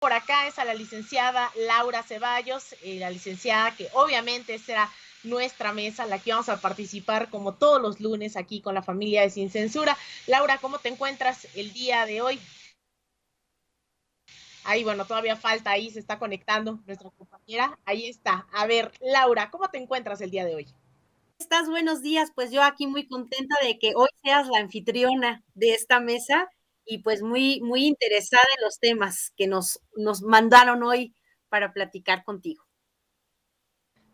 Por acá es a la licenciada Laura Ceballos, la licenciada que obviamente será nuestra mesa, la que vamos a participar como todos los lunes aquí con la familia de Sin Censura. Laura, ¿cómo te encuentras el día de hoy? Ahí, bueno, todavía falta, ahí se está conectando nuestra compañera. Ahí está. A ver, Laura, ¿cómo te encuentras el día de hoy? ¿Estás? Buenos días, pues yo aquí muy contenta de que hoy seas la anfitriona de esta mesa y pues muy interesada en los temas que nos mandaron hoy para platicar contigo.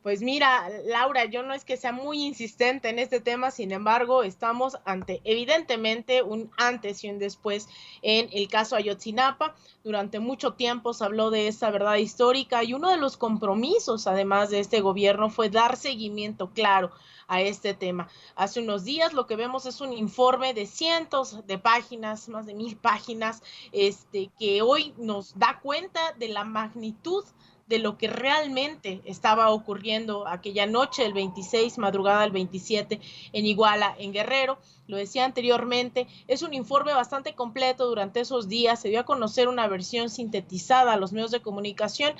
Pues mira, Laura, yo no es que sea muy insistente en este tema, sin embargo, estamos ante evidentemente un antes y un después en el caso Ayotzinapa. Durante mucho tiempo se habló de esta verdad histórica y uno de los compromisos, además de este gobierno, fue dar seguimiento claro a este tema. Hace unos días lo que vemos es un informe de cientos de páginas, más de 1000 páginas, que hoy nos da cuenta de la magnitud de lo que realmente estaba ocurriendo aquella noche, el 26, madrugada del 27, en Iguala, en Guerrero. Lo decía anteriormente, es un informe bastante completo durante esos días, se dio a conocer una versión sintetizada a los medios de comunicación.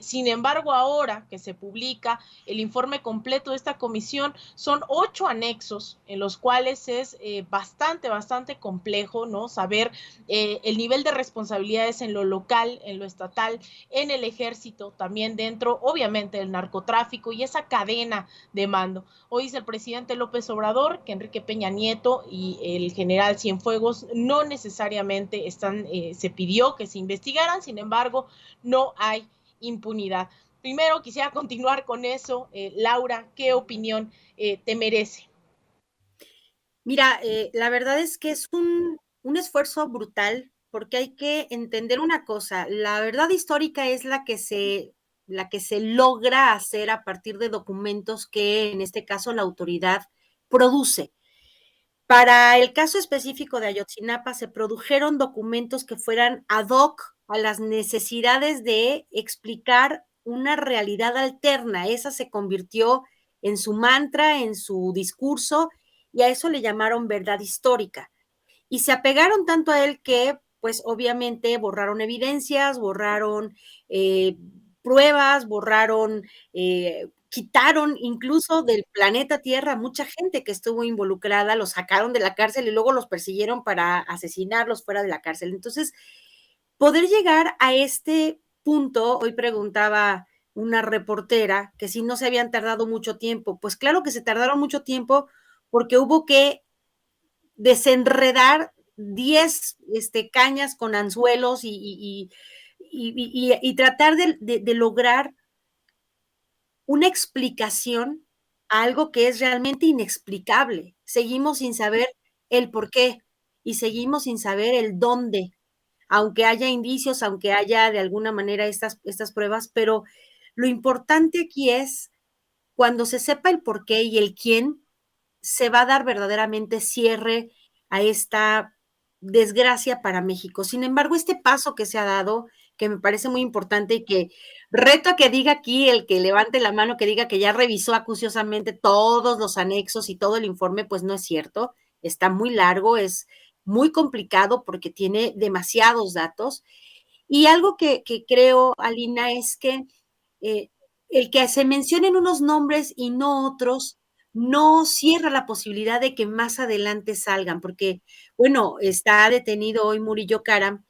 Sin embargo, ahora que se publica el informe completo de esta comisión, son 8 anexos en los cuales es bastante complejo, ¿no? Saber el nivel de responsabilidades en lo local, en lo estatal, en el ejército, también dentro, obviamente, del narcotráfico y esa cadena de mando. Hoy dice el presidente López Obrador que Enrique Peña Nieto y el general Cienfuegos no necesariamente se pidió que se investigaran, sin embargo, no hay impunidad. Primero quisiera continuar con eso. Laura, ¿qué opinión te merece? Mira, la verdad es que es un esfuerzo brutal porque hay que entender una cosa, la verdad histórica es la que se logra hacer a partir de documentos que en este caso la autoridad produce. Para el caso específico de Ayotzinapa, se produjeron documentos que fueran ad hoc a las necesidades de explicar una realidad alterna. Esa se convirtió en su mantra, en su discurso, y a eso le llamaron verdad histórica. Y se apegaron tanto a él que, pues obviamente, borraron evidencias, borraron pruebas, borraron, quitaron incluso del planeta Tierra mucha gente que estuvo involucrada, los sacaron de la cárcel y luego los persiguieron para asesinarlos fuera de la cárcel. Entonces, poder llegar a este punto, hoy preguntaba una reportera que si no se habían tardado mucho tiempo, pues claro que se tardaron mucho tiempo porque hubo que desenredar 10 cañas con anzuelos y tratar de lograr una explicación a algo que es realmente inexplicable. Seguimos sin saber el por qué y seguimos sin saber el dónde, aunque haya indicios, aunque haya de alguna manera estas pruebas, pero lo importante aquí es cuando se sepa el por qué y el quién, se va a dar verdaderamente cierre a esta desgracia para México. Sin embargo, este paso que se ha dado, que me parece muy importante y que reto a que diga aquí el que levante la mano, que diga que ya revisó acuciosamente todos los anexos y todo el informe, pues no es cierto. Está muy largo, es muy complicado porque tiene demasiados datos. Y algo que creo, Alina, es que eh, el que se mencionen unos nombres y no otros no cierra la posibilidad de que más adelante salgan, porque, bueno, está detenido hoy Murillo Karam,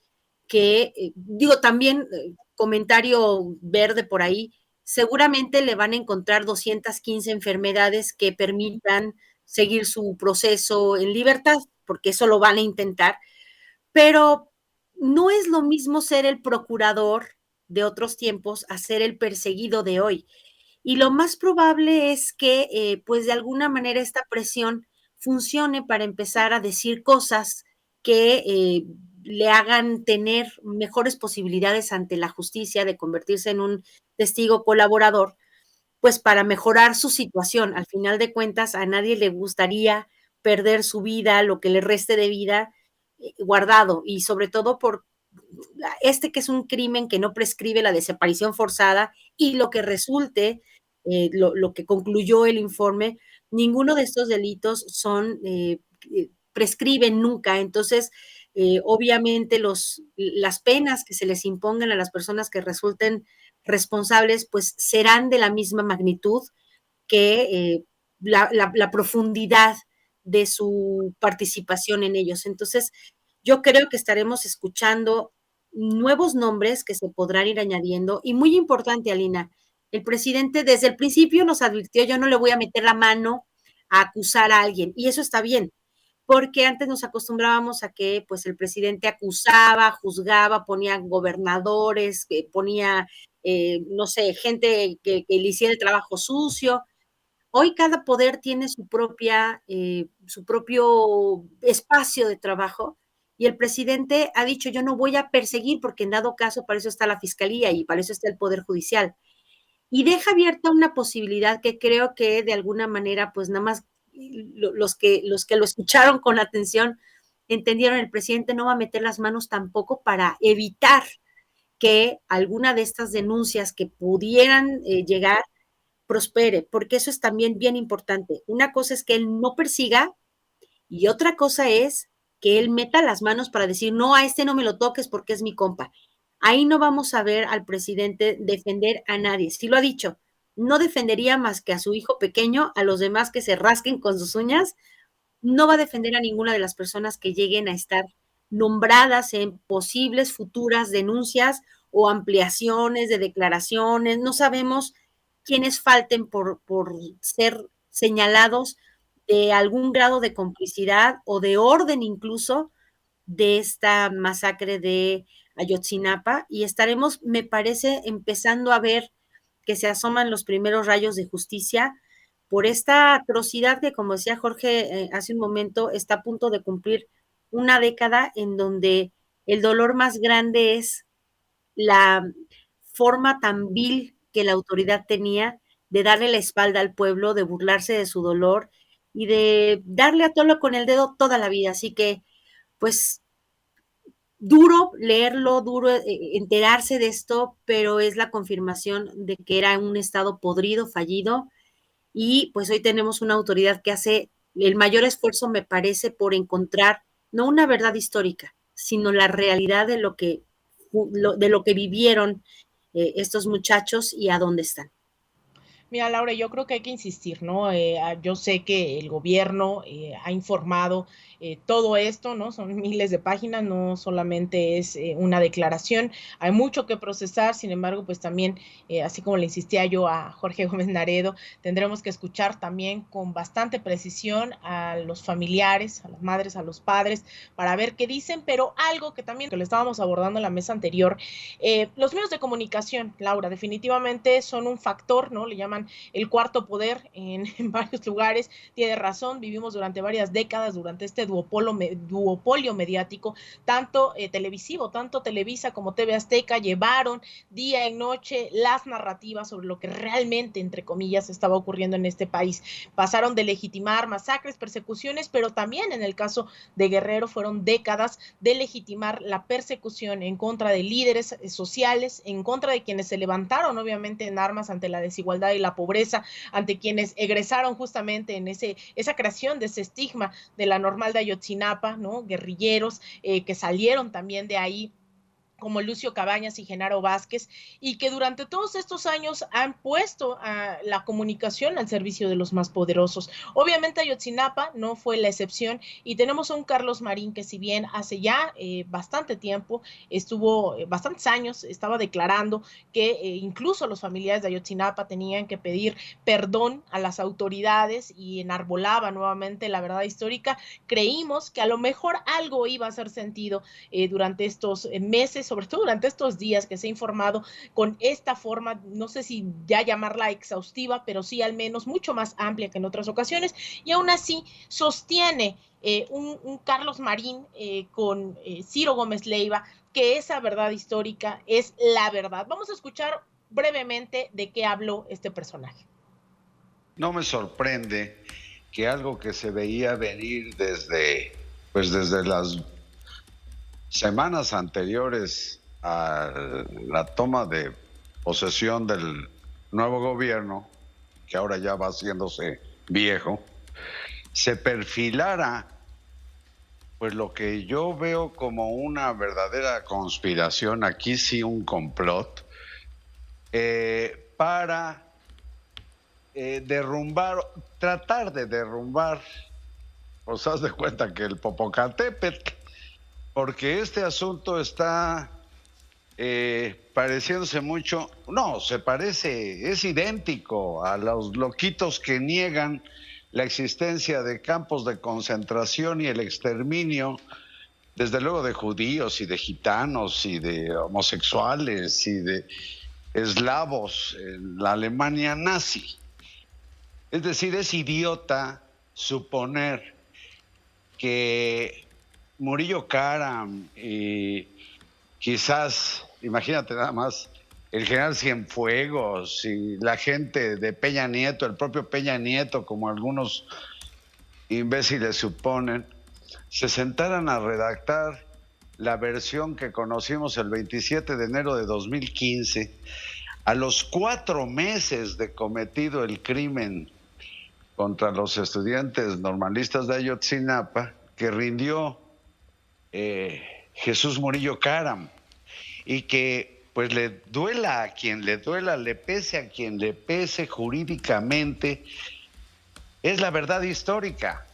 que, digo, también, comentario verde por ahí, seguramente le van a encontrar 215 enfermedades que permitan seguir su proceso en libertad, porque eso lo van a intentar, pero no es lo mismo ser el procurador de otros tiempos a ser el perseguido de hoy. Y lo más probable es que, pues de alguna manera esta presión funcione para empezar a decir cosas que le hagan tener mejores posibilidades ante la justicia de convertirse en un testigo colaborador, pues para mejorar su situación. Al final de cuentas, a nadie le gustaría perder su vida, lo que le reste de vida, guardado, y sobre todo por que es un crimen que no prescribe la desaparición forzada y lo que resulte, lo que concluyó el informe, ninguno de estos delitos prescriben nunca. Entonces, Obviamente las penas que se les impongan a las personas que resulten responsables, pues serán de la misma magnitud que la profundidad de su participación en ellos. Entonces, yo creo que estaremos escuchando nuevos nombres que se podrán ir añadiendo. Y muy importante, Alina, el presidente desde el principio nos advirtió, yo no le voy a meter la mano a acusar a alguien, y eso está bien, porque antes nos acostumbrábamos a que pues el presidente acusaba, juzgaba, ponía gobernadores, ponía, no sé, gente que le hiciera el trabajo sucio. Hoy cada poder tiene su propio espacio de trabajo, y el presidente ha dicho, yo no voy a perseguir porque en dado caso para eso está la fiscalía y para eso está el poder judicial. Y deja abierta una posibilidad que creo que de alguna manera, pues nada más los que lo escucharon con atención entendieron, el presidente no va a meter las manos tampoco para evitar que alguna de estas denuncias que pudieran llegar prospere, porque eso es también bien importante. Una cosa es que él no persiga y otra cosa es que él meta las manos para decir, no, a este no me lo toques porque es mi compa. Ahí no vamos a ver al presidente defender a nadie. Sí lo ha dicho, no defendería más que a su hijo pequeño, a los demás que se rasquen con sus uñas, no va a defender a ninguna de las personas que lleguen a estar nombradas en posibles futuras denuncias o ampliaciones de declaraciones. No sabemos quiénes falten por ser señalados de algún grado de complicidad o de orden incluso de esta masacre de Ayotzinapa, y estaremos, me parece, empezando a ver que se asoman los primeros rayos de justicia por esta atrocidad que, como decía Jorge hace un momento, está a punto de cumplir una década en donde el dolor más grande es la forma tan vil que la autoridad tenía de darle la espalda al pueblo, de burlarse de su dolor y de darle a tolo con el dedo toda la vida. Así que, pues, duro leerlo, duro enterarse de esto, pero es la confirmación de que era un estado podrido, fallido, y pues hoy tenemos una autoridad que hace el mayor esfuerzo, me parece, por encontrar no una verdad histórica, sino la realidad de lo que vivieron estos muchachos y a dónde están. Mira, Laura, yo creo que hay que insistir, ¿no? Yo sé que el gobierno ha informado todo esto, ¿no? Son miles de páginas, no solamente es una declaración, hay mucho que procesar, sin embargo, pues también, así como le insistía yo a Jorge Gómez Naredo, tendremos que escuchar también con bastante precisión a los familiares, a las madres, a los padres, para ver qué dicen, pero algo que también que lo estábamos abordando en la mesa anterior, los medios de comunicación, Laura, definitivamente son un factor, ¿no? Le llaman el cuarto poder en varios lugares. Tiene razón, vivimos durante varias décadas, durante este duopolio mediático, tanto televisivo, tanto Televisa como TV Azteca llevaron día y noche las narrativas sobre lo que realmente, entre comillas, estaba ocurriendo en este país. Pasaron de legitimar masacres, persecuciones, pero también en el caso de Guerrero fueron décadas de legitimar la persecución en contra de líderes sociales, en contra de quienes se levantaron obviamente en armas ante la desigualdad y la pobreza, ante quienes egresaron justamente en esa creación de ese estigma de la normal de Ayotzinapa, ¿no? Guerrilleros que salieron también de ahí como Lucio Cabañas y Genaro Vázquez, y que durante todos estos años han puesto a la comunicación al servicio de los más poderosos. Obviamente Ayotzinapa no fue la excepción, y tenemos a un Carlos Marín que, si bien hace ya bastante tiempo, estuvo bastantes años, estaba declarando que incluso los familiares de Ayotzinapa tenían que pedir perdón a las autoridades y enarbolaba nuevamente la verdad histórica, creímos que a lo mejor algo iba a hacer sentido durante estos meses, sobre todo durante estos días que se ha informado con esta forma, no sé si ya llamarla exhaustiva, pero sí al menos mucho más amplia que en otras ocasiones, y aún así sostiene un Carlos Marín con Ciro Gómez Leiva que esa verdad histórica es la verdad. Vamos a escuchar brevemente de qué habló este personaje. No me sorprende que algo que se veía venir desde las semanas anteriores a la toma de posesión del nuevo gobierno, que ahora ya va haciéndose viejo, se perfilara pues lo que yo veo como una verdadera conspiración, aquí sí un complot, para derrumbar, tratar de derrumbar, os das de cuenta que el Popocatépetl, porque este asunto está pareciéndose mucho, no, se parece, es idéntico a los loquitos que niegan la existencia de campos de concentración y el exterminio, desde luego de judíos y de gitanos y de homosexuales y de eslavos en la Alemania nazi. Es decir, es idiota suponer que Murillo Karam y quizás, imagínate nada más, el general Cienfuegos y la gente de Peña Nieto, el propio Peña Nieto, como algunos imbéciles suponen, se sentaran a redactar la versión que conocimos el 27 de enero de 2015, a los 4 meses de cometido el crimen contra los estudiantes normalistas de Ayotzinapa, que rindió Jesús Murillo Karam, y que pues le duela a quien le duela, le pese a quien le pese jurídicamente, es la verdad histórica.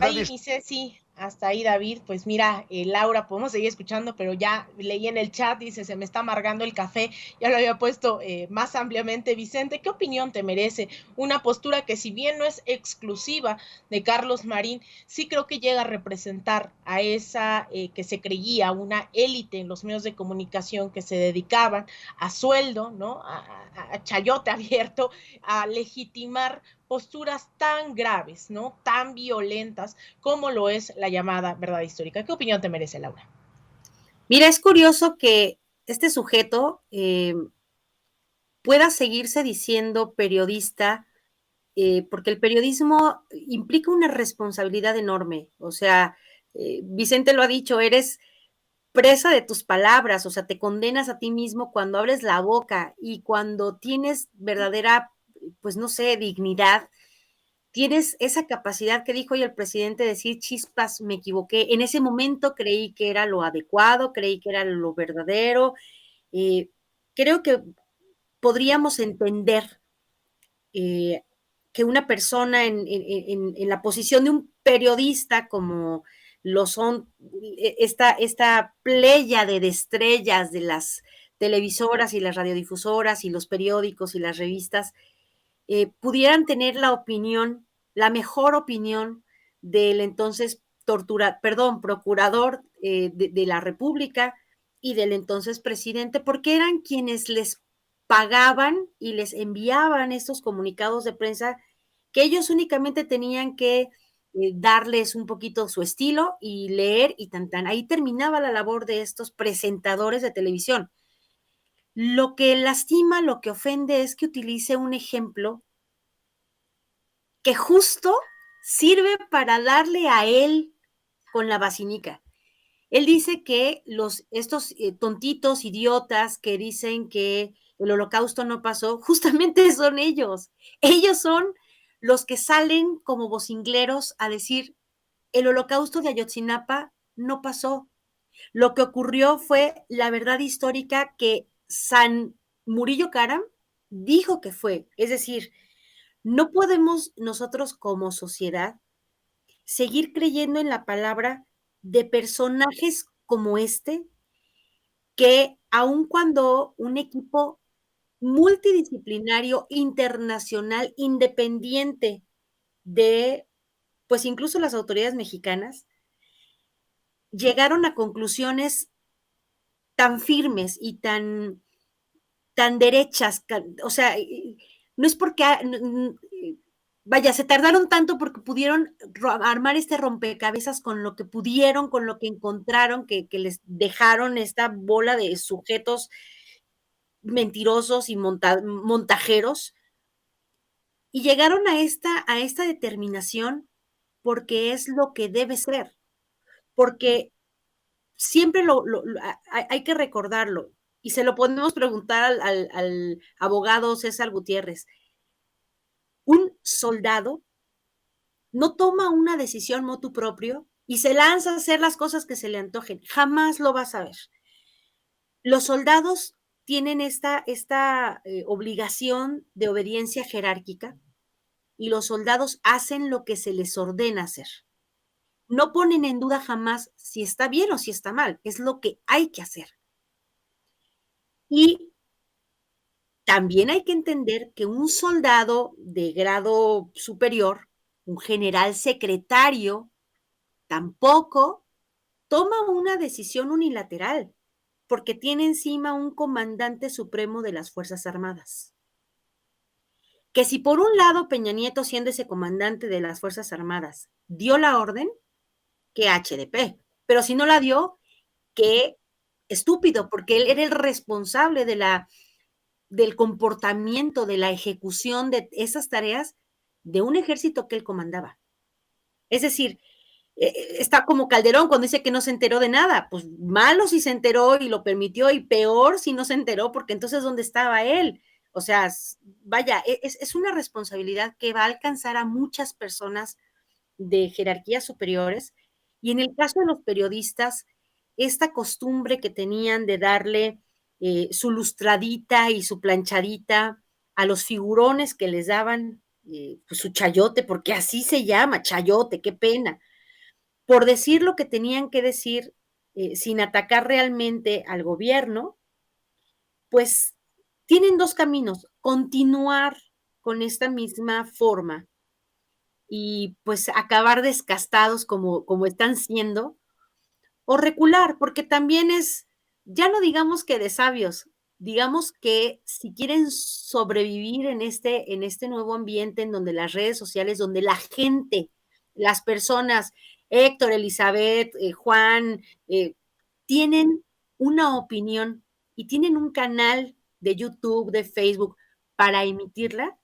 Ahí dice, sí, hasta ahí David, pues mira, Laura, podemos seguir escuchando, pero ya leí en el chat, dice, se me está amargando el café, ya lo había puesto más ampliamente. Vicente, ¿qué opinión te merece una postura que, si bien no es exclusiva de Carlos Marín, sí creo que llega a representar a esa que se creía una élite en los medios de comunicación que se dedicaban a sueldo, ¿no? A chayote abierto, a legitimar posturas tan graves, ¿no? Tan violentas como lo es la llamada verdad histórica? ¿Qué opinión te merece, Laura? Mira, es curioso que este sujeto pueda seguirse diciendo periodista, porque el periodismo implica una responsabilidad enorme. O sea, Vicente lo ha dicho, eres presa de tus palabras, o sea, te condenas a ti mismo cuando abres la boca, y cuando tienes verdadera, pues no sé, dignidad, tienes esa capacidad que dijo hoy el presidente de decir, chispas, me equivoqué. En ese momento creí que era lo adecuado, creí que era lo verdadero. Creo que podríamos entender que una persona en la posición de un periodista, como lo son esta pléyade de estrellas de las televisoras y las radiodifusoras y los periódicos y las revistas, pudieran tener la opinión, la mejor opinión del entonces procurador de la República y del entonces presidente, porque eran quienes les pagaban y les enviaban estos comunicados de prensa, que ellos únicamente tenían que darles un poquito su estilo y leer, y tan. Ahí terminaba la labor de estos presentadores de televisión. Lo que lastima, lo que ofende, es que utilice un ejemplo que justo sirve para darle a él con la vacinica. Él dice que estos tontitos, idiotas que dicen que el Holocausto no pasó, justamente son ellos. Ellos son los que salen como vocingleros a decir, el Holocausto de Ayotzinapa no pasó. Lo que ocurrió fue la verdad histórica que San Murillo Karam dijo que fue. Es decir, no podemos nosotros como sociedad seguir creyendo en la palabra de personajes como este, que aun cuando un equipo multidisciplinario, internacional, independiente de, pues incluso las autoridades mexicanas, llegaron a conclusiones tan firmes y tan derechas, o sea, no es porque, vaya, se tardaron tanto porque pudieron armar este rompecabezas con lo que pudieron, con lo que encontraron, que les dejaron esta bola de sujetos mentirosos y montajeros, y llegaron a esta determinación porque es lo que debe ser, porque siempre hay que recordarlo, y se lo podemos preguntar al abogado César Gutiérrez. Un soldado no toma una decisión motu propio y se lanza a hacer las cosas que se le antojen. Jamás lo vas a ver. Los soldados tienen esta obligación de obediencia jerárquica y los soldados hacen lo que se les ordena hacer. No ponen en duda jamás si está bien o si está mal, es lo que hay que hacer. Y también hay que entender que un soldado de grado superior, un general secretario, tampoco toma una decisión unilateral, porque tiene encima un comandante supremo de las Fuerzas Armadas. Que si por un lado Peña Nieto, siendo ese comandante de las Fuerzas Armadas, dio la orden, que HDP, pero si no la dio, qué estúpido, porque él era el responsable del comportamiento, de la ejecución de esas tareas de un ejército que él comandaba. Es decir, está como Calderón cuando dice que no se enteró de nada. Pues malo si se enteró y lo permitió, y peor si no se enteró, porque entonces ¿dónde estaba él? O sea, vaya, es una responsabilidad que va a alcanzar a muchas personas de jerarquías superiores. Y en el caso de los periodistas, esta costumbre que tenían de darle su lustradita y su planchadita a los figurones que les daban pues su chayote, porque así se llama, chayote, qué pena, por decir lo que tenían que decir sin atacar realmente al gobierno, pues tienen dos caminos: continuar con esta misma forma y pues acabar desgastados como están siendo, o recular, porque también es, ya no digamos que de sabios, digamos que si quieren sobrevivir en este nuevo ambiente en donde las redes sociales, donde la gente, las personas, Héctor, Elizabeth, Juan, tienen una opinión y tienen un canal de YouTube, de Facebook para emitirla,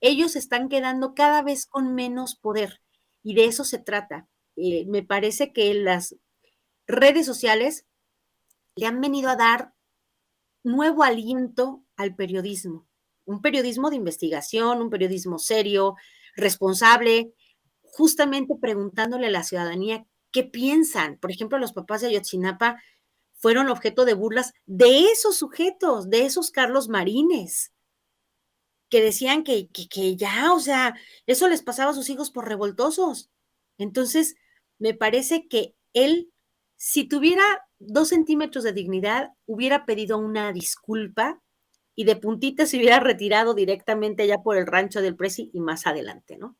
ellos están quedando cada vez con menos poder, y de eso se trata. Me parece que las redes sociales le han venido a dar nuevo aliento al periodismo, un periodismo de investigación, un periodismo serio, responsable, justamente preguntándole a la ciudadanía qué piensan. Por ejemplo, los papás de Ayotzinapa fueron objeto de burlas de esos sujetos, de esos Carlos Marines, que decían que ya, o sea, eso les pasaba a sus hijos por revoltosos. Entonces, me parece que él, si tuviera 2 centímetros de dignidad, hubiera pedido una disculpa y de puntita se hubiera retirado directamente allá por el rancho del Presi y más adelante, ¿no?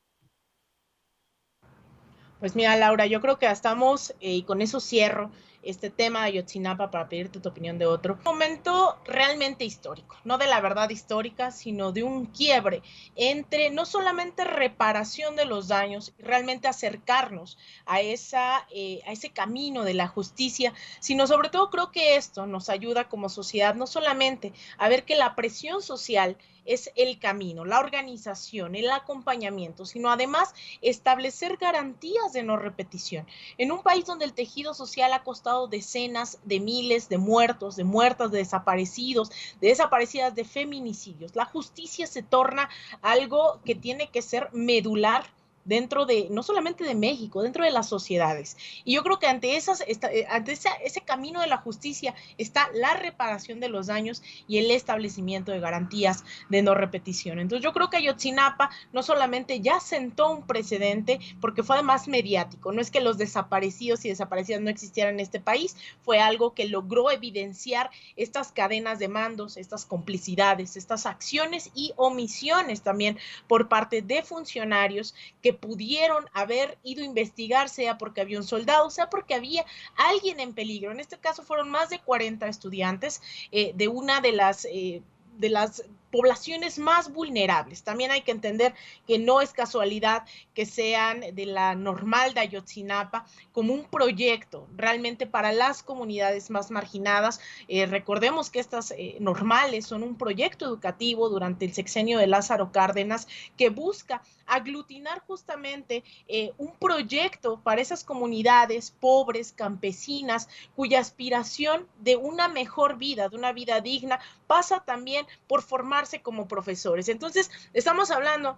Pues mira, Laura, yo creo que estamos, y con eso cierro este tema de Ayotzinapa para pedirte tu opinión de otro. Un momento realmente histórico, no de la verdad histórica, sino de un quiebre entre no solamente reparación de los daños, realmente acercarnos a ese camino de la justicia, sino sobre todo creo que esto nos ayuda como sociedad no solamente a ver que la presión social es el camino, la organización, el acompañamiento, sino además establecer garantías de no repetición. En un país donde el tejido social ha costado decenas de miles de muertos, de muertas, de desaparecidos, de desaparecidas, de feminicidios, la justicia se torna algo que tiene que ser medular dentro de, no solamente de México, dentro de las sociedades. Y yo creo que ante ese camino de la justicia está la reparación de los daños y el establecimiento de garantías de no repetición. Entonces yo creo que Ayotzinapa no solamente ya sentó un precedente, porque fue además mediático, no es que los desaparecidos y desaparecidas no existieran en este país, fue algo que logró evidenciar estas cadenas de mandos, estas complicidades, estas acciones y omisiones también por parte de funcionarios que pudieron haber ido a investigar, sea porque había un soldado, sea porque había alguien en peligro. En este caso fueron más de 40 estudiantes de una de las poblaciones más vulnerables. También hay que entender que no es casualidad que sean de la normal de Ayotzinapa como un proyecto realmente para las comunidades más marginadas. Recordemos que estas normales son un proyecto educativo durante el sexenio de Lázaro Cárdenas que busca aglutinar justamente un proyecto para esas comunidades pobres, campesinas, cuya aspiración de una mejor vida, de una vida digna, pasa también por formarse como profesores. Entonces, estamos hablando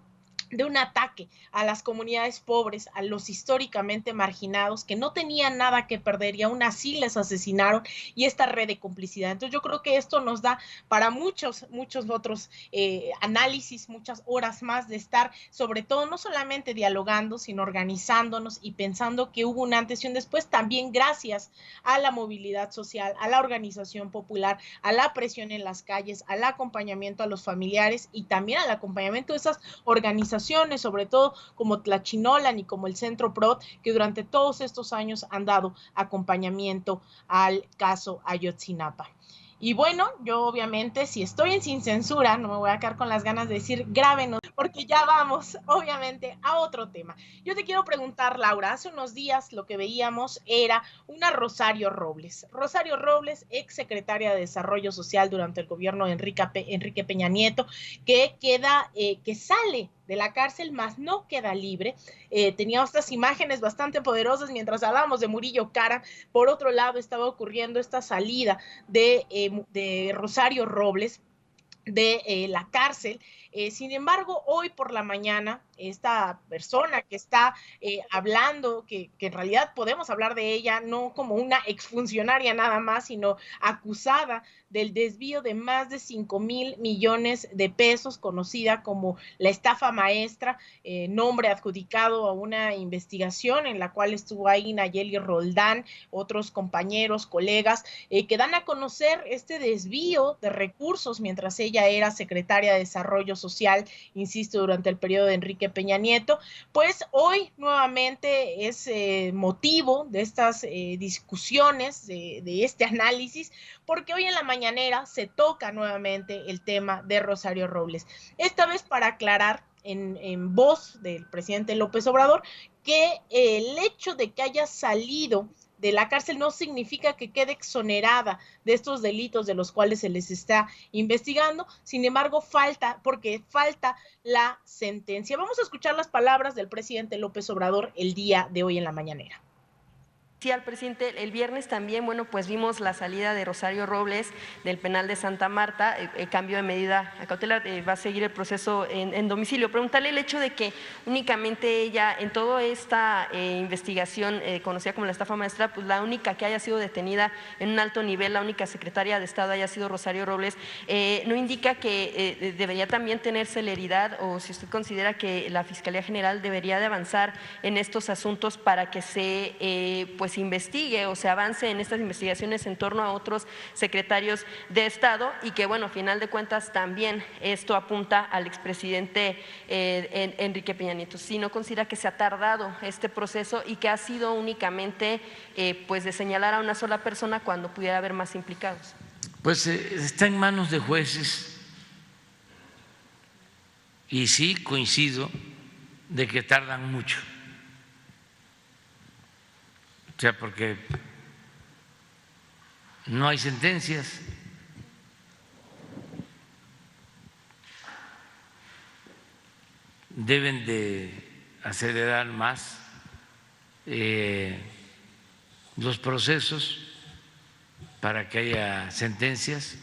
de un ataque a las comunidades pobres, a los históricamente marginados, que no tenían nada que perder y aún así les asesinaron, y esta red de complicidad. Entonces yo creo que esto nos da para muchos otros análisis, muchas horas más de estar, sobre todo, no solamente dialogando, sino organizándonos y pensando que hubo un antes y un después, también gracias a la movilidad social, a la organización popular, a la presión en las calles, al acompañamiento a los familiares y también al acompañamiento de esas organizaciones, sobre todo como Tlachinolan y como el Centro PROD, que durante todos estos años han dado acompañamiento al caso Ayotzinapa. Y bueno, yo obviamente, si estoy en Sin Censura, no me voy a quedar con las ganas de decir grábenos, porque ya vamos, obviamente, a otro tema. Yo te quiero preguntar, Laura, hace unos días lo que veíamos era una Rosario Robles. Rosario Robles, ex secretaria de Desarrollo Social durante el gobierno de Enrique Peña Nieto, que sale de la cárcel, más no queda libre. Tenía estas imágenes bastante poderosas mientras hablábamos de Murillo Karam. Por otro lado, estaba ocurriendo esta salida de Rosario Robles de la cárcel. Sin embargo, hoy por la mañana, esta persona que está hablando, que en realidad podemos hablar de ella no como una exfuncionaria nada más, sino acusada del desvío de más de 5,000 millones de pesos, conocida como la estafa maestra, nombre adjudicado a una investigación en la cual estuvo ahí Nayeli Roldán, otros compañeros, colegas, que dan a conocer este desvío de recursos mientras ella era secretaria de Desarrollo Social, insisto, durante el periodo de Enrique Peña Nieto. Pues hoy nuevamente es motivo de estas discusiones, de este análisis, porque hoy en la mañanera se toca nuevamente el tema de Rosario Robles. Esta vez para aclarar en voz del presidente López Obrador que el hecho de que haya salido de la cárcel no significa que quede exonerada de estos delitos de los cuales se les está investigando. Sin embargo, falta la sentencia. Vamos a escuchar las palabras del presidente López Obrador el día de hoy en la mañanera. Sí, al presidente, el viernes también, bueno, pues vimos la salida de Rosario Robles del penal de Santa Marta, cambio de medida cautelar, va a seguir el proceso en domicilio. Preguntarle el hecho de que únicamente ella, en toda esta investigación conocida como la estafa maestra, pues la única que haya sido detenida en un alto nivel, la única secretaria de Estado haya sido Rosario Robles, ¿no indica que debería también tener celeridad, o si usted considera que la Fiscalía General debería de avanzar en estos asuntos para que se pues investigue o se avance en estas investigaciones en torno a otros secretarios de Estado, y que bueno, a final de cuentas también esto apunta al expresidente Enrique Peña Nieto? Si no considera que se ha tardado este proceso y que ha sido únicamente pues de señalar a una sola persona cuando pudiera haber más implicados. Pues está en manos de jueces, y sí coincido de que tardan mucho. O sea, porque no hay sentencias. Deben de acelerar más los procesos para que haya sentencias.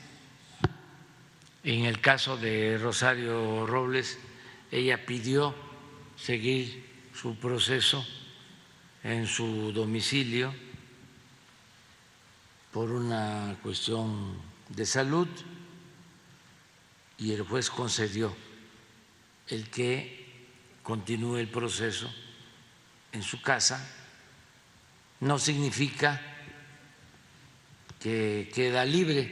En el caso de Rosario Robles, ella pidió seguir su proceso en su domicilio por una cuestión de salud, y el juez concedió el que continúe el proceso en su casa. No significa que queda libre,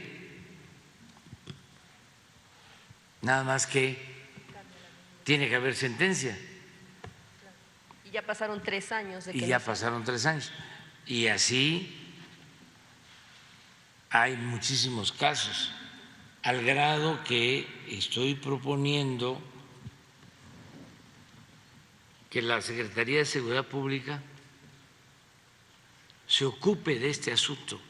nada más que tiene que haber sentencia. Ya pasaron 3 años. Y ya pasaron 3 años. Y así hay muchísimos casos, al grado que estoy proponiendo que la Secretaría de Seguridad Pública se ocupe de este asunto,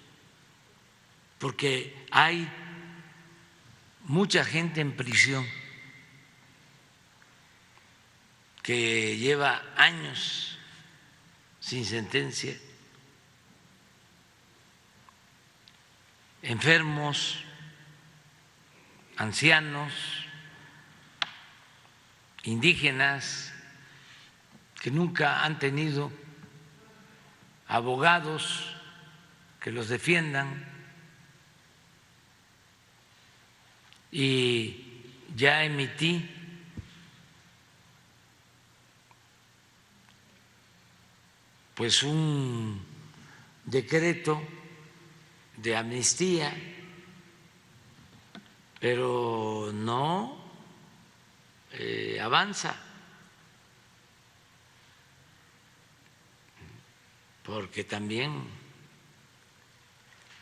porque hay mucha gente en prisión que lleva años sin sentencia, enfermos, ancianos, indígenas que nunca han tenido abogados que los defiendan, y ya emití pues un decreto de amnistía, pero no avanza, porque también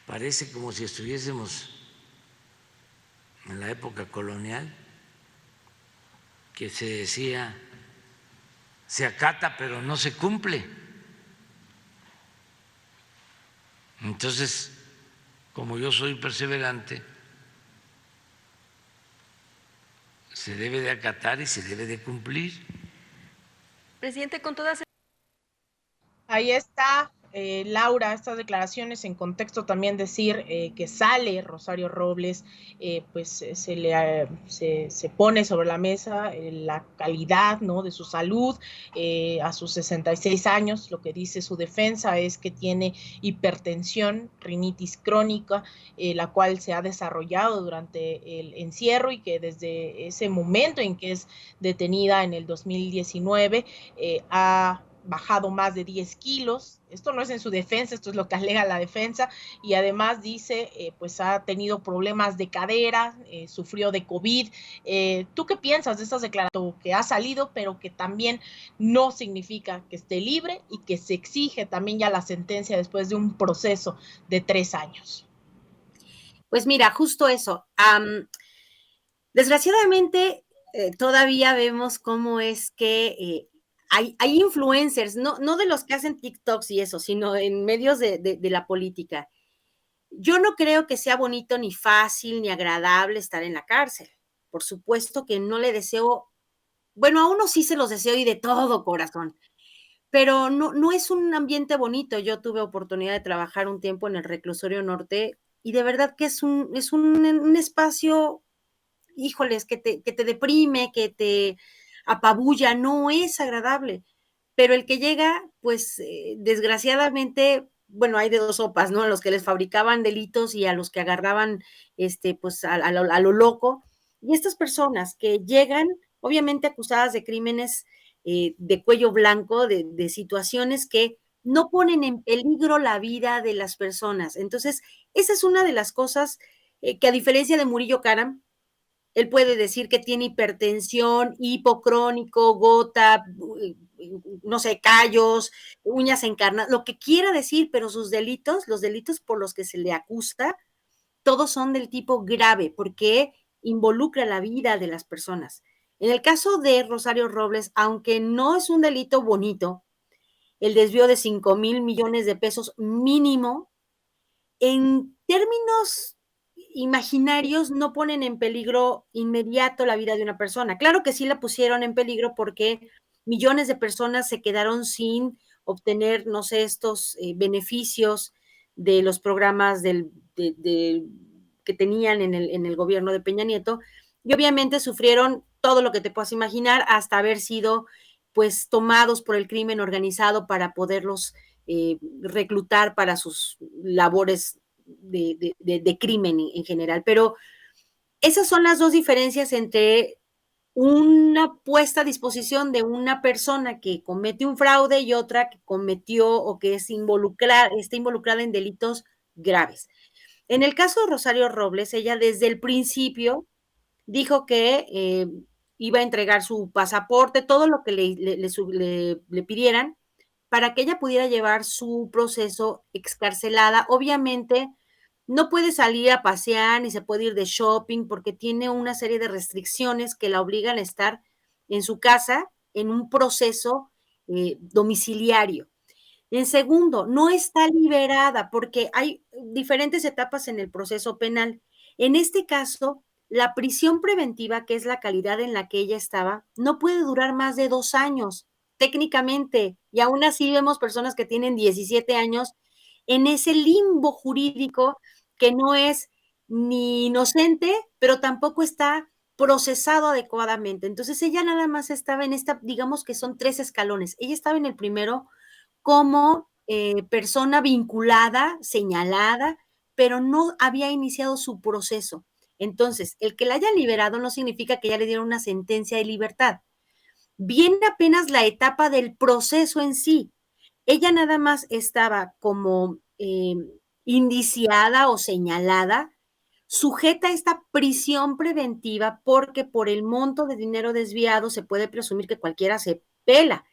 parece como si estuviésemos en la época colonial, que se decía se acata pero no se cumple. Entonces, como yo soy perseverante, se debe de acatar y se debe de cumplir. Presidente, con todas... Ahí está, Laura, estas declaraciones en contexto también decir que sale Rosario Robles, pues se pone sobre la mesa la calidad, ¿no?, de su salud a sus 66 años. Lo que dice su defensa es que tiene hipertensión, rinitis crónica, la cual se ha desarrollado durante el encierro y que desde ese momento en que es detenida en el 2019 ha bajado más de 10 kilos. Esto no es en su defensa, esto es lo que alega la defensa, y además dice, pues ha tenido problemas de cadera, sufrió de COVID. ¿Tú qué piensas de estas declaraciones que ha salido, pero que también no significa que esté libre y que se exige también ya la sentencia después de un proceso de 3 años? Pues mira, justo eso. Desgraciadamente, todavía vemos cómo es que hay influencers, no de los que hacen TikToks y eso, sino en medios de la política. Yo no creo que sea bonito, ni fácil, ni agradable estar en la cárcel. Por supuesto que no le deseo, bueno, a uno sí se los deseo y de todo corazón, pero no es un ambiente bonito. Yo tuve oportunidad de trabajar un tiempo en el Reclusorio Norte y de verdad que es un espacio, híjoles, que te deprime, que te apabulla, no es agradable. Pero el que llega, pues desgraciadamente, bueno, hay de dos sopas, ¿no? A los que les fabricaban delitos y a los que agarraban, pues a lo loco. Y estas personas que llegan, obviamente acusadas de crímenes de cuello blanco, de situaciones que no ponen en peligro la vida de las personas. Entonces, esa es una de las cosas que a diferencia de Murillo Karam, él puede decir que tiene hipertensión, hipocrónico, gota, no sé, callos, uñas encarnadas, lo que quiera decir, pero sus delitos, los delitos por los que se le acusa, todos son del tipo grave, porque involucra la vida de las personas. En el caso de Rosario Robles, aunque no es un delito bonito, el desvío de 5,000 millones de pesos mínimo, en términos imaginarios no ponen en peligro inmediato la vida de una persona. Claro que sí la pusieron en peligro porque millones de personas se quedaron sin obtener, no sé, estos beneficios de los programas que tenían en el gobierno de Peña Nieto, y obviamente sufrieron todo lo que te puedas imaginar hasta haber sido pues tomados por el crimen organizado para poderlos reclutar para sus labores de crimen en general. Pero esas son las dos diferencias entre una puesta a disposición de una persona que comete un fraude y otra que cometió o que está involucrada en delitos graves. En el caso de Rosario Robles, ella desde el principio dijo que iba a entregar su pasaporte, todo lo que le pidieran, para que ella pudiera llevar su proceso excarcelada. Obviamente, no puede salir a pasear ni se puede ir de shopping porque tiene una serie de restricciones que la obligan a estar en su casa en un proceso domiciliario. En segundo, no está liberada porque hay diferentes etapas en el proceso penal. En este caso, la prisión preventiva, que es la calidad en la que ella estaba, no puede durar más de 2 años, técnicamente, y aún así vemos personas que tienen 17 años en ese limbo jurídico que no es ni inocente, pero tampoco está procesado adecuadamente. Entonces ella nada más estaba en esta, digamos que son 3 escalones. Ella estaba en el primero como persona vinculada, señalada, pero no había iniciado su proceso. Entonces, el que la hayan liberado no significa que ya le dieron una sentencia de libertad. Viene apenas la etapa del proceso en sí. Ella nada más estaba como indiciada o señalada, sujeta a esta prisión preventiva porque por el monto de dinero desviado se puede presumir que cualquiera se pela.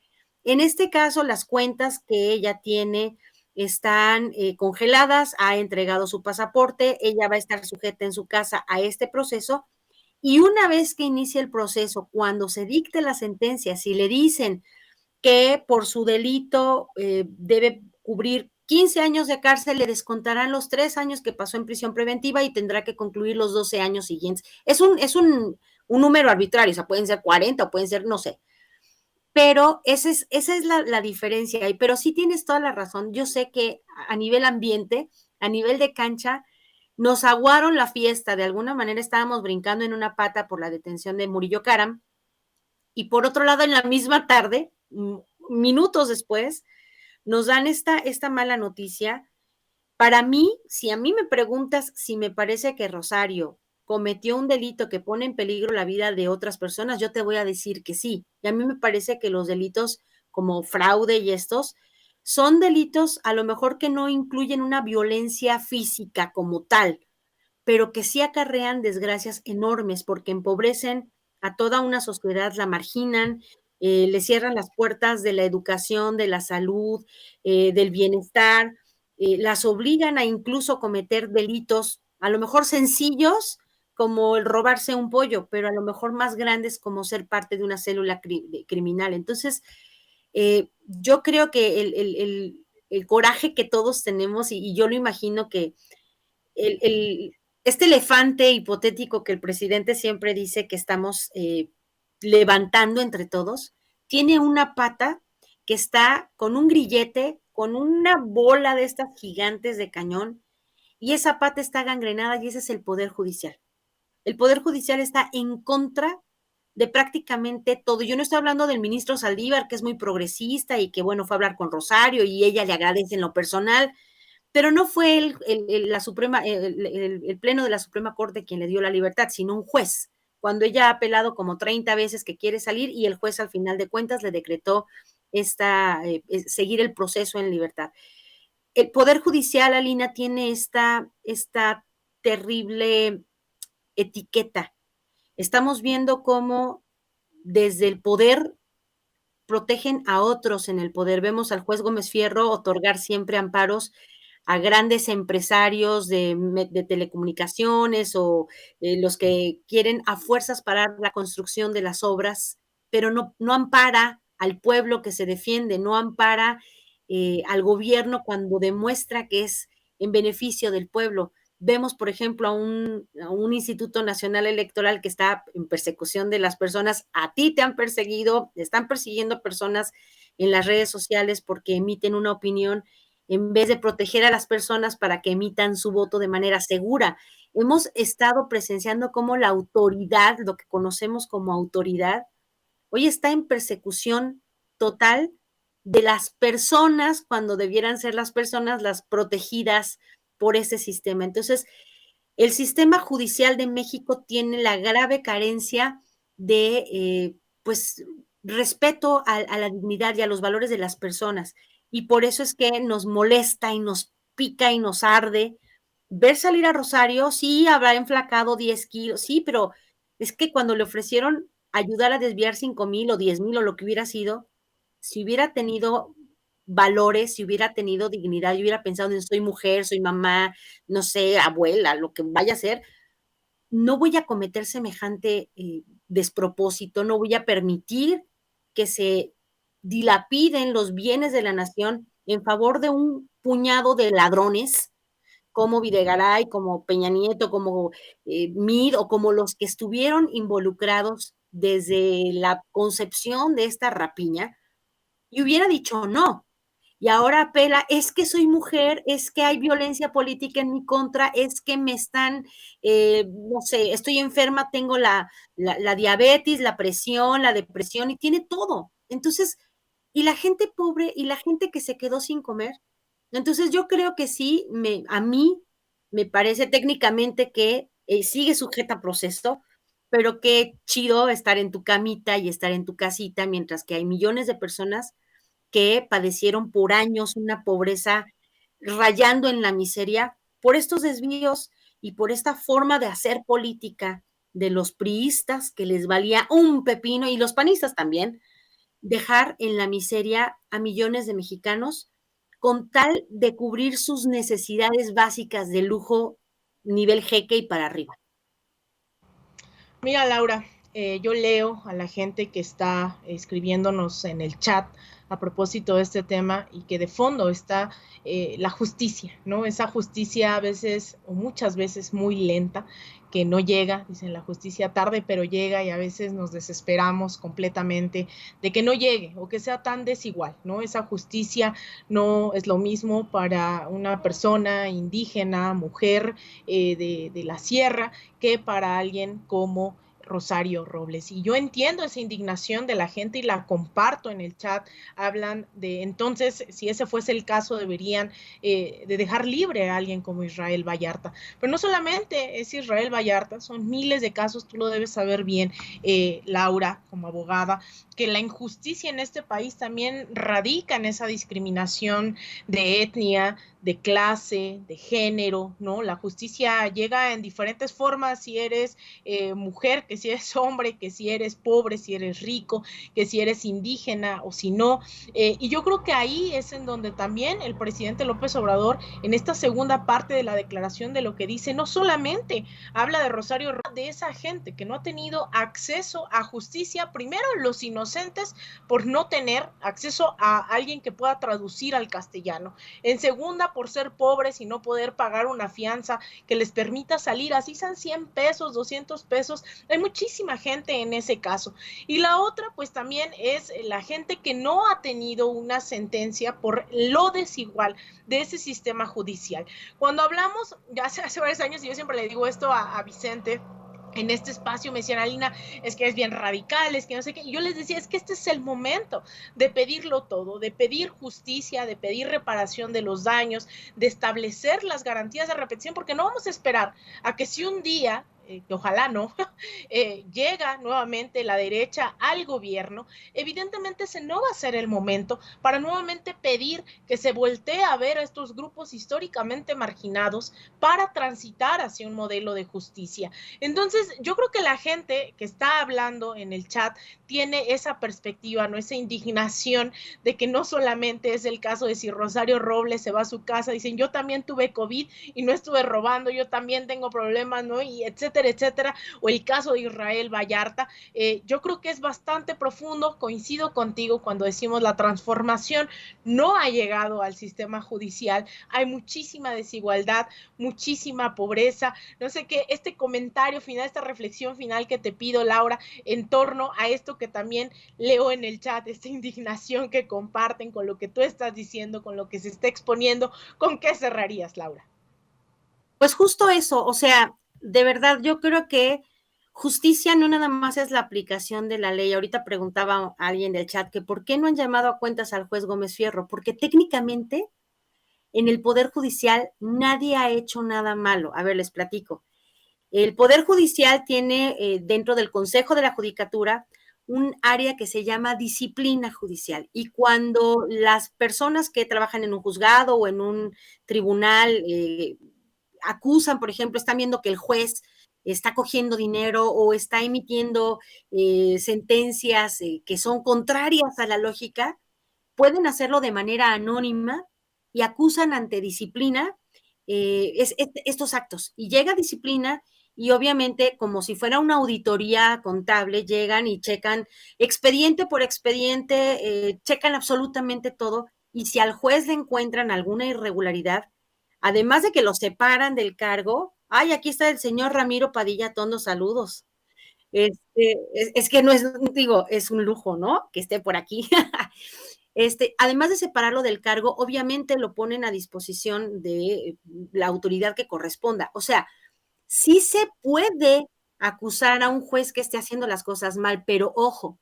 En este caso, las cuentas que ella tiene están congeladas, ha entregado su pasaporte, ella va a estar sujeta en su casa a este proceso y una vez que inicie el proceso, cuando se dicte la sentencia, si le dicen que por su delito debe cubrir 15 años de cárcel, le descontarán los 3 años que pasó en prisión preventiva y tendrá que concluir los 12 años siguientes. Es un número arbitrario, o sea, pueden ser 40 o pueden ser, no sé. Pero esa es la diferencia. Pero sí tienes toda la razón. Yo sé que a nivel ambiente, a nivel de cancha, nos aguaron la fiesta. De alguna manera estábamos brincando en una pata por la detención de Murillo Karam. Y por otro lado, en la misma tarde, minutos después, nos dan esta mala noticia. Para mí, si a mí me preguntas si me parece que Rosario cometió un delito que pone en peligro la vida de otras personas, yo te voy a decir que sí. Y a mí me parece que los delitos como fraude y estos son delitos a lo mejor que no incluyen una violencia física como tal, pero que sí acarrean desgracias enormes porque empobrecen a toda una sociedad, la marginan, le cierran las puertas de la educación, de la salud, del bienestar, las obligan a incluso cometer delitos, a lo mejor sencillos, como el robarse un pollo, pero a lo mejor más grandes como ser parte de una célula criminal. Entonces, yo creo que el coraje que todos tenemos, y yo lo imagino que este elefante hipotético que el presidente siempre dice que estamos levantando entre todos, tiene una pata que está con un grillete, con una bola de estas gigantes de cañón, y esa pata está gangrenada y ese es el Poder Judicial. El Poder Judicial está en contra de prácticamente todo. Yo no estoy hablando del ministro Saldívar, que es muy progresista y que, bueno, fue a hablar con Rosario y ella le agradece en lo personal, pero no fue el Pleno de la Suprema Corte quien le dio la libertad, sino un juez, cuando ella ha apelado como 30 veces que quiere salir y el juez al final de cuentas le decretó seguir el proceso en libertad. El Poder Judicial, Alina, tiene esta terrible etiqueta. Estamos viendo cómo desde el poder protegen a otros en el poder. Vemos al juez Gómez Fierro otorgar siempre amparos a grandes empresarios de telecomunicaciones o los que quieren a fuerzas parar la construcción de las obras, pero no ampara al pueblo que se defiende, no ampara al gobierno cuando demuestra que es en beneficio del pueblo. Vemos, por ejemplo, a un Instituto Nacional Electoral que está en persecución de las personas. A ti te han perseguido, están persiguiendo personas en las redes sociales porque emiten una opinión en vez de proteger a las personas para que emitan su voto de manera segura. Hemos estado presenciando cómo la autoridad, lo que conocemos como autoridad, hoy está en persecución total de las personas cuando debieran ser las personas las protegidas por ese sistema. Entonces, el sistema judicial de México tiene la grave carencia de, pues, respeto a la dignidad y a los valores de las personas. Y por eso es que nos molesta y nos pica y nos arde ver salir a Rosario. Sí, habrá enflacado 10 kilos, sí, pero es que cuando le ofrecieron ayudar a desviar 5,000 o 10,000 o lo que hubiera sido, si hubiera tenido valores, si hubiera tenido dignidad, yo hubiera pensado en soy mujer, soy mamá, no sé, abuela, lo que vaya a ser, no voy a cometer semejante despropósito, no voy a permitir que se dilapiden los bienes de la nación en favor de un puñado de ladrones como Videgaray, como Peña Nieto, como Mid o como los que estuvieron involucrados desde la concepción de esta rapiña, y hubiera dicho no. y ahora apela, es que soy mujer, es que hay violencia política en mi contra, es que me están, no sé, estoy enferma, tengo la diabetes, la presión, la depresión, y tiene todo. Entonces, y la gente pobre y la gente que se quedó sin comer. Entonces, yo creo que sí, a mí me parece técnicamente que sigue sujeta a proceso, pero qué chido estar en tu camita y estar en tu casita, mientras que hay millones de personas que padecieron por años una pobreza rayando en la miseria por estos desvíos y por esta forma de hacer política de los priistas que les valía un pepino, y los panistas también, dejar en la miseria a millones de mexicanos con tal de cubrir sus necesidades básicas de lujo nivel jeque y para arriba. Mira, Laura, yo leo a la gente que está escribiéndonos en el chat a propósito de este tema y que de fondo está la justicia, ¿no? Esa justicia a veces o muchas veces muy lenta, que no llega, dicen la justicia tarde, pero llega, y a veces nos desesperamos completamente de que no llegue o que sea tan desigual, ¿no? Esa justicia no es lo mismo para una persona indígena, mujer de la sierra, que para alguien como Rosario Robles. Y yo entiendo esa indignación de la gente y la comparto en el chat. Hablan de, entonces, si ese fuese el caso, deberían de dejar libre a alguien como Israel Vallarta. Pero no solamente es Israel Vallarta, son miles de casos, tú lo debes saber bien, Laura, como abogada, que la injusticia en este país también radica en esa discriminación de etnia, de clase, de género, ¿no? La justicia llega en diferentes formas, si eres mujer, que si eres hombre, que si eres pobre, si eres rico, que si eres indígena o si no. Y yo creo que ahí es en donde también el presidente López Obrador, en esta segunda parte de la declaración, de lo que dice, no solamente habla de Rosario, de esa gente que no ha tenido acceso a justicia, primero los inocentes por no tener acceso a alguien que pueda traducir al castellano, en segunda por ser pobres y no poder pagar una fianza que les permita salir, así sean 100 pesos, 200 pesos, hay muchísima gente en ese caso. Y la otra pues también es la gente que no ha tenido una sentencia por lo desigual de ese sistema judicial. Cuando hablamos, ya hace varios años, y yo siempre le digo esto a Vicente, en este espacio me decían, Alina, es que es bien radical, es que no sé qué. Y yo les decía, es que este es el momento de pedirlo todo, de pedir justicia, de pedir reparación de los daños, de establecer las garantías de repetición, porque no vamos a esperar a que si un día, que ojalá no, llega nuevamente la derecha al gobierno, evidentemente ese no va a ser el momento para nuevamente pedir que se voltee a ver a estos grupos históricamente marginados para transitar hacia un modelo de justicia. Entonces, yo creo que la gente que está hablando en el chat tiene esa perspectiva, ¿no? Esa indignación de que no solamente es el caso de si Rosario Robles se va a su casa, dicen, yo también tuve COVID y no estuve robando, yo también tengo problemas, ¿no? Y etcétera, etcétera. O el caso de Israel Vallarta. Yo creo que es bastante profundo, coincido contigo cuando decimos la transformación no ha llegado al sistema judicial, hay muchísima desigualdad, muchísima pobreza, no sé qué, este comentario final, esta reflexión final que te pido, Laura, en torno a esto que también leo en el chat, esta indignación que comparten con lo que tú estás diciendo, con lo que se está exponiendo, ¿con qué cerrarías, Laura? Pues justo eso, o sea, de verdad, yo creo que justicia no nada más es la aplicación de la ley. Ahorita preguntaba a alguien del chat que por qué no han llamado a cuentas al juez Gómez Fierro, porque técnicamente en el Poder Judicial nadie ha hecho nada malo. A ver, les platico. El Poder Judicial tiene dentro del Consejo de la Judicatura un área que se llama disciplina judicial. Y cuando las personas que trabajan en un juzgado o en un tribunal acusan, por ejemplo, están viendo que el juez está cogiendo dinero o está emitiendo sentencias que son contrarias a la lógica, pueden hacerlo de manera anónima y acusan ante disciplina estos actos. Y llega disciplina y obviamente como si fuera una auditoría contable, llegan y checan expediente por expediente, checan absolutamente todo y si al juez le encuentran alguna irregularidad, además de que lo separan del cargo, ay, aquí está el señor Ramiro Padilla Tondo, saludos. Es que no es, digo, es un lujo, ¿no? Que esté por aquí. Además de separarlo del cargo, obviamente lo ponen a disposición de la autoridad que corresponda. O sea, sí se puede acusar a un juez que esté haciendo las cosas mal, pero ojo,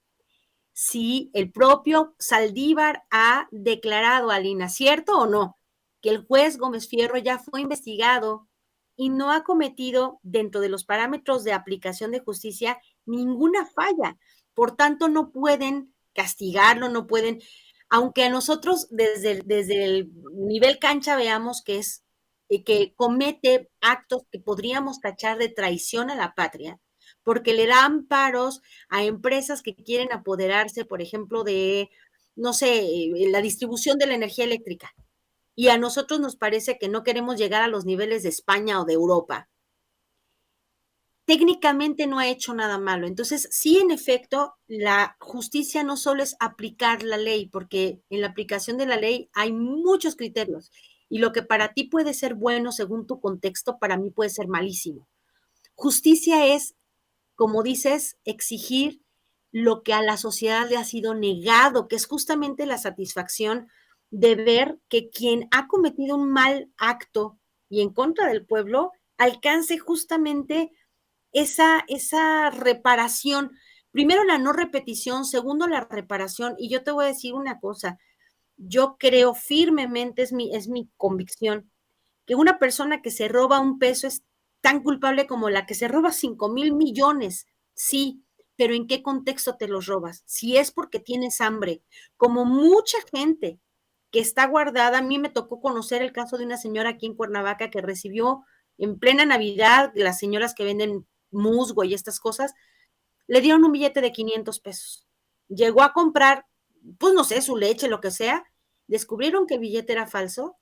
si el propio Saldívar ha declarado a Lina, ¿cierto o no? Que el juez Gómez Fierro ya fue investigado y no ha cometido, dentro de los parámetros de aplicación de justicia, ninguna falla. Por tanto, no pueden castigarlo, no pueden, aunque a nosotros desde el nivel cancha veamos que es que comete actos que podríamos tachar de traición a la patria, porque le dan paros a empresas que quieren apoderarse, por ejemplo, de, no sé, la distribución de la energía eléctrica. Y a nosotros nos parece que no queremos llegar a los niveles de España o de Europa. Técnicamente no ha hecho nada malo. Entonces, sí, en efecto, la justicia no solo es aplicar la ley, porque en la aplicación de la ley hay muchos criterios. Y lo que para ti puede ser bueno según tu contexto, para mí puede ser malísimo. Justicia es, como dices, exigir lo que a la sociedad le ha sido negado, que es justamente la satisfacción de ver que quien ha cometido un mal acto y en contra del pueblo alcance justamente esa reparación. Primero, la no repetición, segundo, la reparación. Y yo te voy a decir una cosa, yo creo firmemente, es mi convicción, que una persona que se roba un peso es tan culpable como la que se roba 5,000 millones. Sí, pero ¿en qué contexto te los robas? Si es porque tienes hambre, como mucha gente que está guardada. A mí me tocó conocer el caso de una señora aquí en Cuernavaca que recibió en plena Navidad, las señoras que venden musgo y estas cosas, le dieron un billete de 500 pesos. Llegó a comprar, pues no sé, su leche, lo que sea, descubrieron que el billete era falso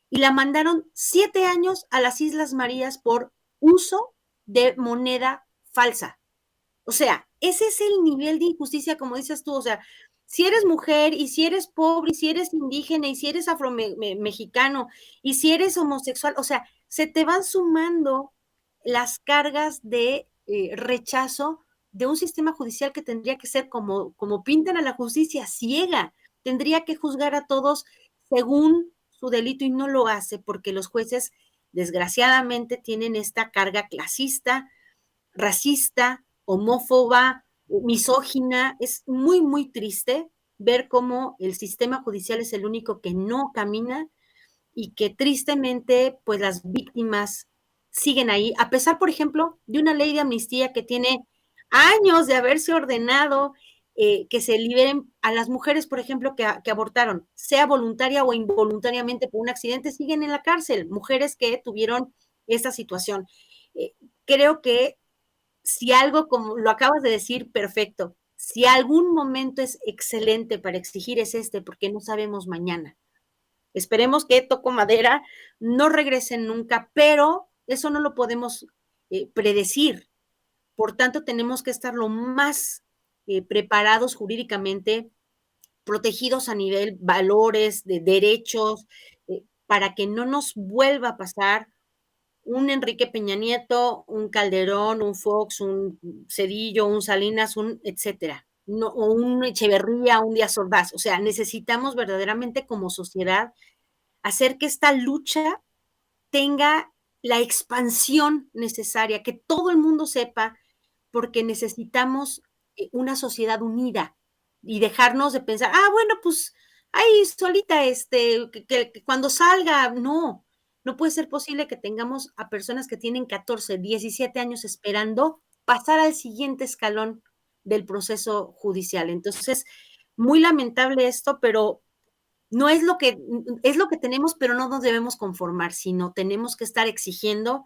y la mandaron 7 años a las Islas Marías por uso de moneda falsa. O sea, ese es el nivel de injusticia, como dices tú. O sea, si eres mujer y si eres pobre y si eres indígena y si eres afro-mexicano y si eres homosexual, o sea, se te van sumando las cargas de rechazo de un sistema judicial que tendría que ser como pintan a la justicia, ciega. Tendría que juzgar a todos según su delito y no lo hace porque los jueces, desgraciadamente, tienen esta carga clasista, racista, homófoba, misógina. Es muy, muy triste ver cómo el sistema judicial es el único que no camina y que tristemente, pues las víctimas siguen ahí, a pesar, por ejemplo, de una ley de amnistía que tiene años de haberse ordenado que se liberen a las mujeres, por ejemplo, que abortaron, sea voluntaria o involuntariamente por un accidente, siguen en la cárcel, mujeres que tuvieron esta situación. Creo que si algo, como lo acabas de decir, perfecto, si algún momento es excelente para exigir es porque no sabemos mañana. Esperemos que, toco madera, no regresen nunca, pero eso no lo podemos predecir. Por tanto, tenemos que estar lo más preparados jurídicamente, protegidos a nivel valores, de derechos, para que no nos vuelva a pasar un Enrique Peña Nieto, un Calderón, un Fox, un Cedillo, un Salinas, un etcétera, no, o un Echeverría, un Díaz Ordaz. O sea, necesitamos verdaderamente como sociedad hacer que esta lucha tenga la expansión necesaria, que todo el mundo sepa, porque necesitamos una sociedad unida y dejarnos de pensar, bueno, pues ahí solita, que cuando salga, no puede ser posible que tengamos a personas que tienen 14, 17 años esperando pasar al siguiente escalón del proceso judicial. Entonces, muy lamentable esto, pero no es lo que tenemos, pero no nos debemos conformar, sino tenemos que estar exigiendo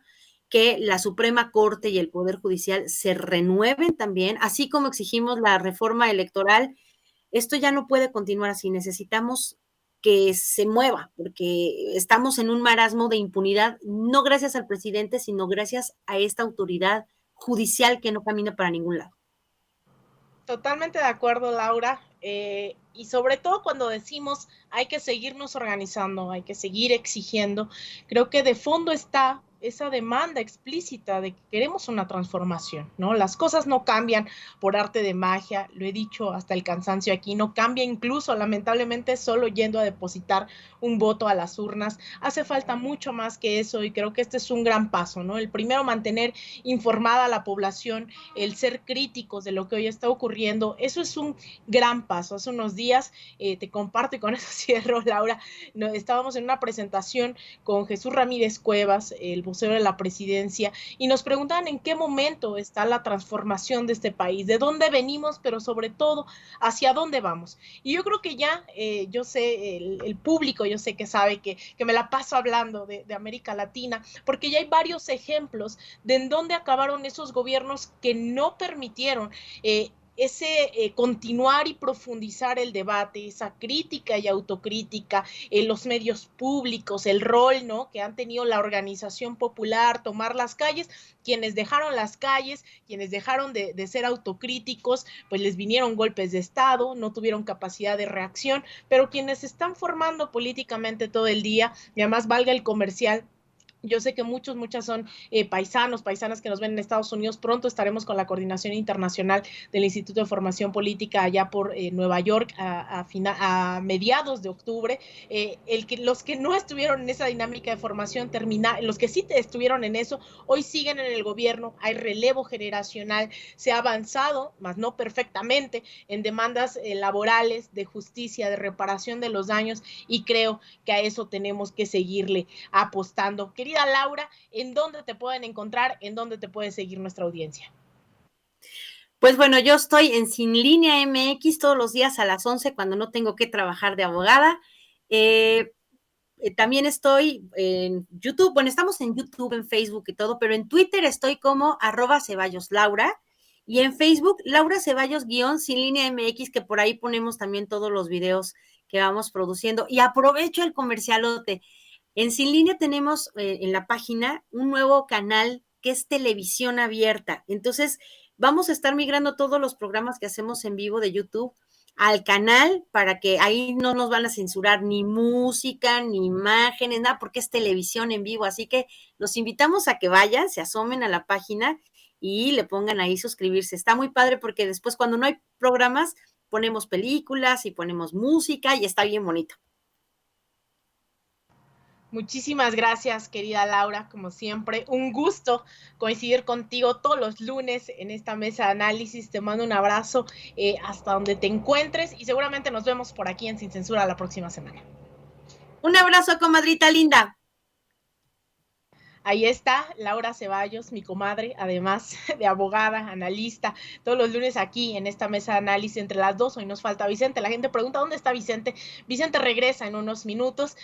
que la Suprema Corte y el Poder Judicial se renueven también, así como exigimos la reforma electoral. Esto ya no puede continuar así, necesitamos que se mueva, porque estamos en un marasmo de impunidad, no gracias al presidente, sino gracias a esta autoridad judicial que no camina para ningún lado. Totalmente de acuerdo, Laura. Y sobre todo cuando decimos hay que seguirnos organizando, hay que seguir exigiendo, creo que de fondo está esa demanda explícita de que queremos una transformación, ¿no? Las cosas no cambian por arte de magia, lo he dicho hasta el cansancio aquí, no cambia incluso, lamentablemente, solo yendo a depositar un voto a las urnas. Hace falta mucho más que eso y creo que este es un gran paso, ¿no? El primero, mantener informada a la población, el ser críticos de lo que hoy está ocurriendo, eso es un gran paso. Hace unos días, te comparto y con eso cierro, Laura, no, estábamos en una presentación con Jesús Ramírez Cuevas, el vocero de la presidencia, y nos preguntaban en qué momento está la transformación de este país, de dónde venimos, pero sobre todo, hacia dónde vamos. Y yo creo que ya, yo sé, el público, yo sé que sabe que me la paso hablando de América Latina, porque ya hay varios ejemplos de en dónde acabaron esos gobiernos que no permitieron ese continuar y profundizar el debate, esa crítica y autocrítica, los medios públicos, el rol, ¿no?, que han tenido la organización popular, tomar las calles, quienes dejaron las calles, quienes dejaron de ser autocríticos, pues les vinieron golpes de Estado, no tuvieron capacidad de reacción, pero quienes están formando políticamente todo el día, y además valga el comercial, yo sé que muchas son paisanas que nos ven en Estados Unidos. Pronto estaremos con la coordinación internacional del Instituto de Formación Política allá por Nueva York a mediados de octubre. Los que no estuvieron en esa dinámica de formación los que sí estuvieron en eso, hoy siguen en el gobierno, hay relevo generacional, se ha avanzado, más no perfectamente, en demandas laborales, de justicia, de reparación de los daños, y creo que a eso tenemos que seguirle apostando. Querida Laura, ¿en dónde te pueden encontrar? ¿En dónde te puede seguir nuestra audiencia? Pues bueno, yo estoy en Sin Línea MX todos los días a las 11 cuando no tengo que trabajar de abogada. También estoy en YouTube, bueno, estamos en YouTube, en Facebook y todo, pero en Twitter estoy como @CeballosLaura y en Facebook Laura Ceballos _ Sin Línea MX, que por ahí ponemos también todos los videos que vamos produciendo. Y aprovecho el comercialote. En Sin Línea tenemos en la página un nuevo canal que es televisión abierta. Entonces, vamos a estar migrando todos los programas que hacemos en vivo de YouTube al canal para que ahí no nos van a censurar ni música, ni imágenes, nada, porque es televisión en vivo. Así que los invitamos a que vayan, se asomen a la página y le pongan ahí suscribirse. Está muy padre porque después cuando no hay programas ponemos películas y ponemos música y está bien bonito. Muchísimas gracias, querida Laura, como siempre, un gusto coincidir contigo todos los lunes en esta mesa de análisis. Te mando un abrazo hasta donde te encuentres y seguramente nos vemos por aquí en Sin Censura la próxima semana. Un abrazo, comadrita linda. Ahí está Laura Ceballos, mi comadre, además de abogada, analista, todos los lunes aquí en esta mesa de análisis entre las 2. Hoy nos falta Vicente. La gente pregunta, ¿dónde está Vicente? Vicente regresa en unos minutos.